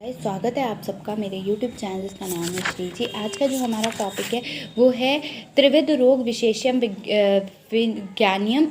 स्वागत है आप सबका मेरे YouTube चैनल जिसका नाम है श्री जी। आज का जो हमारा टॉपिक है वो है त्रिविध रोग विशेष्यम विज्ञानियम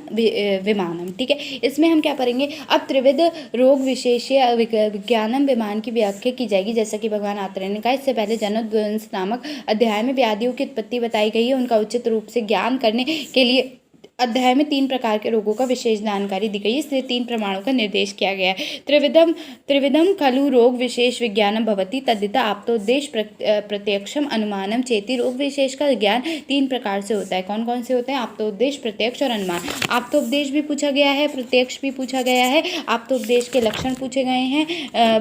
विमानम। ठीक है, इसमें हम क्या पढ़ेंगे। अब त्रिविध रोग विशेष्य विज्ञानम विमान की व्याख्या की जाएगी, जैसा कि भगवान आत्रेय ने कहा। इससे पहले जनोद्वंस नामक अध्याय में व्याधियों की उत्पत्ति बताई गई है। उनका उचित रूप से ज्ञान करने के लिए अध्याय में 3 प्रकार के रोगों का विशेष जानकारी दी गई है, इसलिए 3 प्रमाणों का निर्देश किया गया है। त्रिविधम खलु रोग विशेष विज्ञानम भवति तद्धिता आप्तोद्देश प्रत्यक्षम अनुमानम चेति। रोग विशेष का ज्ञान 3 प्रकार से होता है। कौन कौन से होते हैं? आप्तोद्देश, प्रत्यक्ष और अनुमान। आप्तोपदेश भी पूछा गया है, प्रत्यक्ष भी पूछा गया है। आप्तोपदेश के लक्षण पूछे गए हैं,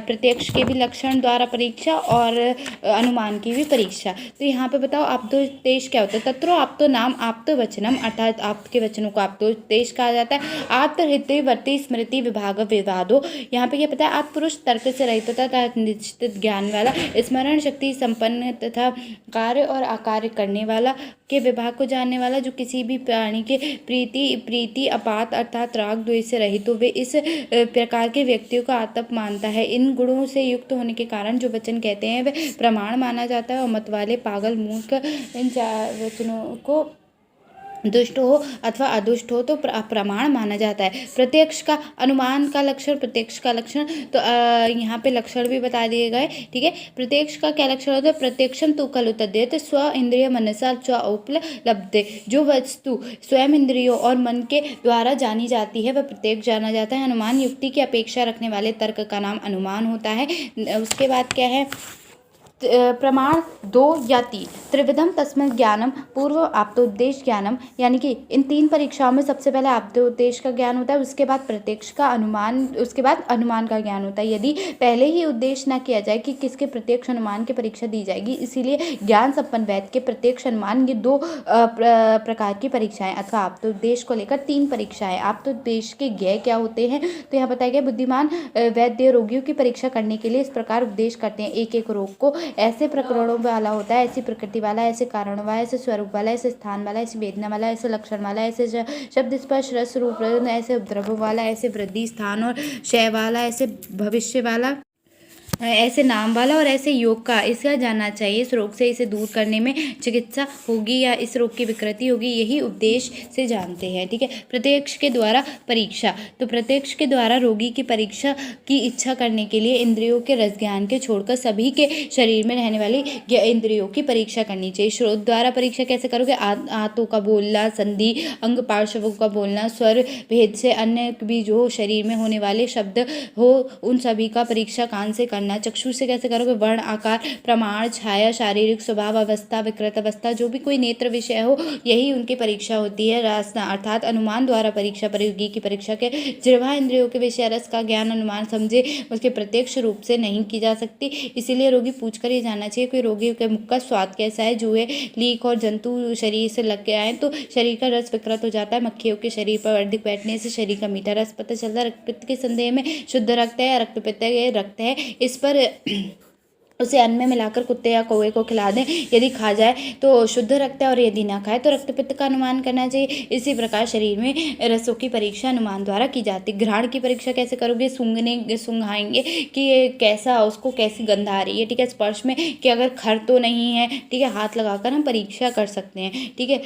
प्रत्यक्ष के भी लक्षण द्वारा परीक्षा और अनुमान की भी परीक्षा। तो यहाँ पे बताओ आप्तोपदेश क्या होता है। तत्रो आप्तो नाम आप्त वचनम, अर्थात आप के वचनों को आप्तोपदेश कहा जाता है। आप्त हृदय वर्ती स्मृति विभाग विवादो, यहाँ पे क्या पता है, आप पुरुष तर्क से रहित तथा निश्चित ज्ञान वाला, स्मरण शक्ति संपन्न तथा कार्य और अकार्य करने वाला के विभाग को जानने वाला, जो किसी भी प्राणी के प्रीति अपात अर्थात राग द्वेष से रहित हो, वे इस प्रकार के व्यक्तियों का आतप मानता है। इन गुणों से युक्त होने के कारण जो वचन कहते हैं वे प्रमाण माना जाता है, और मत वाले पागल मूर्ख इन वचनों को दुष्ट हो अथवा अदुष्ट हो तो प्रमाण माना जाता है। प्रत्यक्ष का अनुमान का लक्षण, प्रत्यक्ष का लक्षण तो यहाँ पे लक्षण भी बता दिए गए। ठीक है, प्रत्यक्ष का क्या लक्षण होता है। प्रत्यक्षम तु खलु तद्यत स्व इंद्रिय मनसा च उपलब्धे, जो वस्तु स्वयं इंद्रियों और मन के द्वारा जानी जाती है वह प्रत्यक्ष जाना जाता है। अनुमान युक्ति की अपेक्षा रखने वाले तर्क का नाम अनुमान होता है। उसके बाद क्या है, प्रमाण 2 या 3। त्रिविधम तस्मिन् ज्ञानम पूर्व आप्तोपदेश ज्ञानम, यानी कि इन 3 परीक्षाओं में सबसे पहले आप्तोपदेश का ज्ञान होता है, उसके बाद प्रत्यक्ष का अनुमान, उसके बाद अनुमान का ज्ञान होता है। यदि पहले ही उद्देश्य न किया जाए कि किसके प्रत्यक्ष अनुमान की परीक्षा दी जाएगी, इसीलिए ज्ञान संपन्न वैद्य के प्रत्यक्ष अनुमान, ये 2 प्रकार की परीक्षाएं अथवा आप्तोपदेश को लेकर 3 परीक्षाएं। आप्तोपदेश के ज्ञेय क्या होते हैं, तो यहाँ बताया गया बुद्धिमान वैद्य रोगियों की परीक्षा करने के लिए इस प्रकार उपदेश करते हैं। एक एक रोग को ऐसे प्रकरणों वाला होता है, ऐसी प्रकृति वाला, ऐसे कारणों वाला, ऐसे स्वरूप वाला, ऐसे स्थान वाला, ऐसी वेदना वाला, ऐसे लक्षण वाला, ऐसे शब्द स्पर्श रस रूप, ऐसे उपद्रव वाला, ऐसे वृद्धि स्थान और क्षय वाला, ऐसे भविष्य वाला, ऐसे नाम वाला और ऐसे योग का। इसका जानना चाहिए। इस रोग से इसे दूर करने में चिकित्सा होगी या इस रोग की विकृति होगी, यही उपदेश से जानते हैं। ठीक है, प्रत्यक्ष के द्वारा परीक्षा, तो प्रत्यक्ष के द्वारा रोगी की परीक्षा की इच्छा करने के लिए इंद्रियों के रस ज्ञान के छोड़कर सभी के शरीर में रहने वाली इंद्रियों की परीक्षा करनी चाहिए। श्रोत द्वारा परीक्षा कैसे करोगे, आंतों का बोलना, संधि अंग पार्श्वों का बोलना, स्वर भेद से अन्य भी जो शरीर में होने वाले शब्द हो उन सभी का परीक्षा कान से करना। चक्षु से कैसे करोगे, वर्ण आकार प्रमाण छाया शारीरिक स्वभाव अवस्था विकृत अवस्था, जो भी कोई नेत्र विषय हो यही उनकी परीक्षा होती है। रसना अर्थात अनुमान द्वारा परीक्षा, रोगी की परीक्षा के जिह्वा इंद्रियों के विषय रस का ज्ञान अनुमान समझे उसके प्रत्यक्ष रूप से नहीं की जा सकती, इसीलिए रोगी पूछकर ही जानना चाहिए कोई रोगी के मुख का स्वाद कैसा है। जुए लीक और जंतु शरीर से लग के आए तो शरीर का रस विकृत हो जाता है। मक्खियों के शरीर पर अधिक बैठने से शरीर का मीठा रस पता चलता है। रक्तपित्त के संदेह में शुद्ध रक्त है या रक्तपित्त रक्त है, इस पर उसे अन्न में मिलाकर कुत्ते या कौवे को खिला दें, यदि खा जाए तो शुद्ध रक्त है और यदि ना खाए तो रक्तपित्त का अनुमान करना चाहिए। इसी प्रकार शरीर में रसों की परीक्षा अनुमान द्वारा की जाती है। घ्राण की परीक्षा कैसे करोगे, सूंघाएंगे कि ये कैसा, उसको कैसी गंध आ रही है। ठीक है, स्पर्श में कि अगर खर तो नहीं है, ठीक है, हाथ लगाकर हम परीक्षा कर सकते हैं। ठीक है,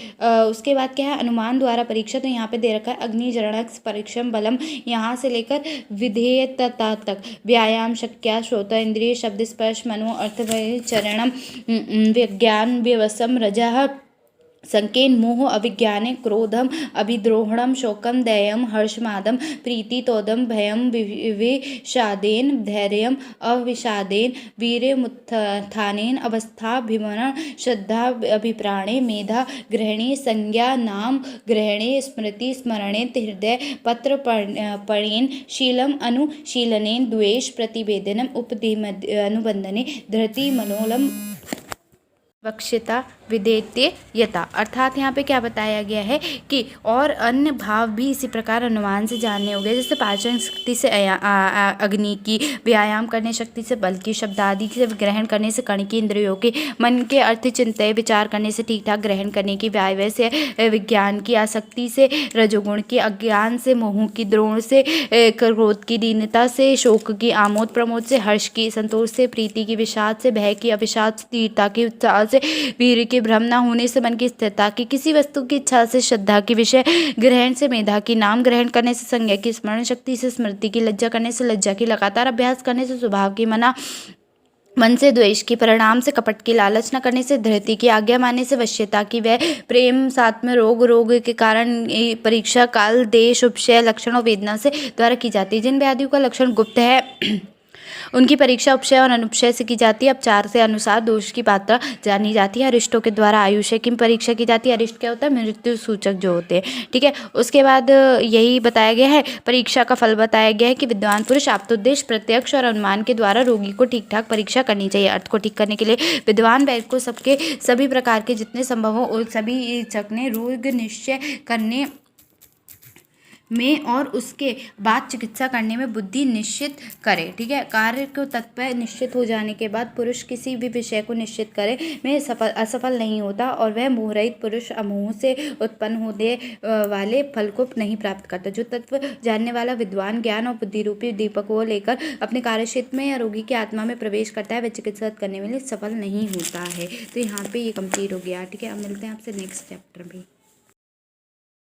उसके बाद क्या है, अनुमान द्वारा परीक्षा, तो यहाँ पे दे रखा है अग्निजरणक परीक्षम बलम, यहाँ से लेकर विधेयता तक व्यायाम शक्या श्रोत इंद्रिय शब्द स्पर्श अर्थ चरणम विज्ञान व्यवसम रजः संकेन मोह अभिज्ञाने क्रोधम अभिद्रोहणम शोकम दैयम हर्षमादम प्रीति तोदम भयम विषादेन धैर्यम अविषादेन वीर्यमुत्थानेन अवस्थाभिमरण श्रद्धा अभिप्राणे मेधा ग्रहणे संज्ञा नाम ग्रहणे स्मृति स्मरणे हृदय पत्र पढ़ेन शीलम अनुशीलनेन द्वेष प्रतिवेदनम उपदिम अनुबंधने धृति मनोलम पक्षता विधेयते यथा, अर्थात यहाँ पे क्या बताया गया है कि और अन्य भाव भी इसी प्रकार अनुमान से जानने होंगे, जैसे पाचन शक्ति से अग्नि की, व्यायाम करने शक्ति से बल की, शब्द आदि से ग्रहण करने से कण की, इंद्रियों की, मन के अर्थ चिंतन विचार करने से ठीक ठाक ग्रहण करने की, वायव्य से विज्ञान की, आसक्ति से रजोगुण की, अज्ञान से मोह की, द्रोण से क्रोध की, दीनता से शोक की, आमोद प्रमोद से हर्ष की, संतोष से प्रीति की, विषाद से भय की, अविषाद से स्थिरता की, उत्साह से वीर की, भ्रम न होने से मन की स्थिरता की, किसी वस्तु की इच्छा से श्रद्धा की, विषय ग्रहण से मेधा की, नाम ग्रहण करने से संज्ञा की, स्मरण शक्ति से स्मृति की, लज्जा करने से लज्जा की, लगातार अभ्यास करने से स्वभाव की, मन से द्वेष की, परिणाम से कपट की, लालच न करने से धृति की, आज्ञा मानने से वश्यता की, वह प्रेम साथ में रोग के कारण परीक्षा काल देश उपशय लक्षण और वेदना से द्वारा की जाती है। जिन व्याधियों का लक्षण गुप्त है उनकी परीक्षा उपशय और अनुपशय से की जाती है। उपचार से अनुसार दोष की मात्रा जानी जाती है। अरिष्टों के द्वारा आयुष्य की परीक्षा की जाती है। अरिष्ट क्या होता है? मृत्यु सूचक जो होते हैं, ठीक है। उसके बाद यही बताया गया है, परीक्षा का फल बताया गया है कि विद्वान पुरुष आप्तोद्देश्य प्रत्यक्ष और अनुमान के द्वारा रोगी को ठीक ठाक परीक्षा करनी चाहिए। अर्थ को ठीक करने के लिए विद्वान वैद्य को सभी प्रकार के जितने संभव हो सभी चकने रोग निश्चय करने में और उसके बाद चिकित्सा करने में बुद्धि निश्चित करे, ठीक है। कार्य को तत्पर निश्चित हो जाने के बाद पुरुष किसी भी विषय को निश्चित करे में असफल नहीं होता और वह मोहरहित पुरुष अमोह से उत्पन्न होने वाले फल को नहीं प्राप्त करता। जो तत्व जानने वाला विद्वान ज्ञान और बुद्धि रूपी दीपक को लेकर अपने कार्य क्षेत्र में या रोगी की आत्मा में प्रवेश करता है, वह चिकित्सा करने में सफल नहीं होता है। तो यहाँ पे ये कंप्लीट हो गया, ठीक है। अब मिलते हैं आपसे नेक्स्ट चैप्टर में।